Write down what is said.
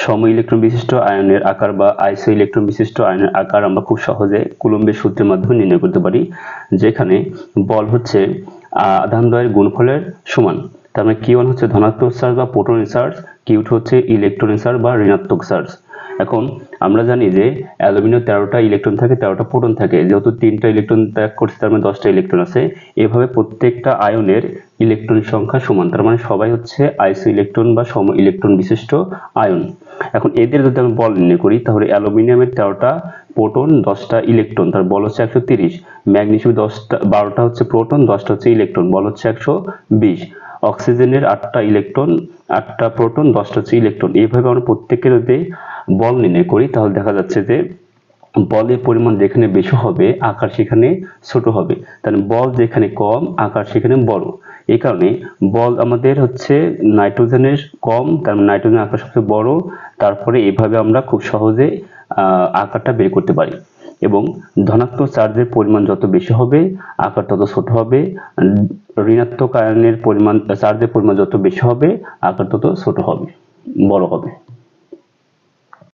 সম ইলেকট্রন বিশিষ্ট আয়নের আকার বা আইসো ইলেকট্রন বিশিষ্ট আয়নের আকার আমরা খুব সহজে কুলম্বের সূত্রের মাধ্যমে নির্ণয় করতে পারি, যেখানে বল হচ্ছে আধানদ্বয়ের গুণফলের সমান। তার মানে Q1 হচ্ছে ধনাত্মক চার্জ বা প্রোটনের চার্জ, Q2 হচ্ছে ইলেকট্রনের চার্জ বা ঋণাত্মক চার্জ। এখন আমরা জানি যে অ্যালুমিনিয়াম 13টা ইলেকট্রন থাকে, 13টা প্রোটন থাকে, যেহেতু 3টা ইলেকট্রন ত্যাগ করছে তার মানে 10টা ইলেকট্রন আছে। এভাবে প্রত্যেকটা আয়নের ইলেকট্রনের সংখ্যা সমান, তার মানে সবাই হচ্ছে আইসো ইলেকট্রন বা সম ইলেকট্রন বিশিষ্ট আয়ন। এখন এদের যদি আমি বল নির্ণয় করি তাহলে অ্যালুমিনিয়ামের 13টা প্রোটন 10টা ইলেকট্রন, তার বল হচ্ছে 130। ম্যাগনেসিয়াম 12টা হচ্ছে প্রোটন, 10টা হচ্ছে ইলেকট্রন, বল হচ্ছে 120। অক্সিজেনের 8টা ইলেকট্রন, 8টা প্রোটন, 10টা হচ্ছে ইলেকট্রন। এইভাবে আমরা প্রত্যেকের যদি বল নির্ণয় করি তাহলে দেখা যাচ্ছে যে বলের পরিমাণ যেখানে বেশি হবে আকার সেখানে ছোট হবে, তাহলে বল যেখানে কম আকার সেখানে বড়। এই কারণে বল আমাদের হচ্ছে নাইট্রোজেনের কম, তার মানে নাইট্রোজেনের আকার সবচেয়ে বড়। তারপরে এইভাবে আমরা খুব সহজে আকারটা বের করতে পারি। এবং ধনাত্মক চার্জের পরিমাণ যত বেশি হবে আকার তত ছোট হবে, ঋণাত্মক আয়নের পরিমাণ চার্জের পরিমাণ যত বেশি হবে আকার তত ছোট হবে, বড় হবে।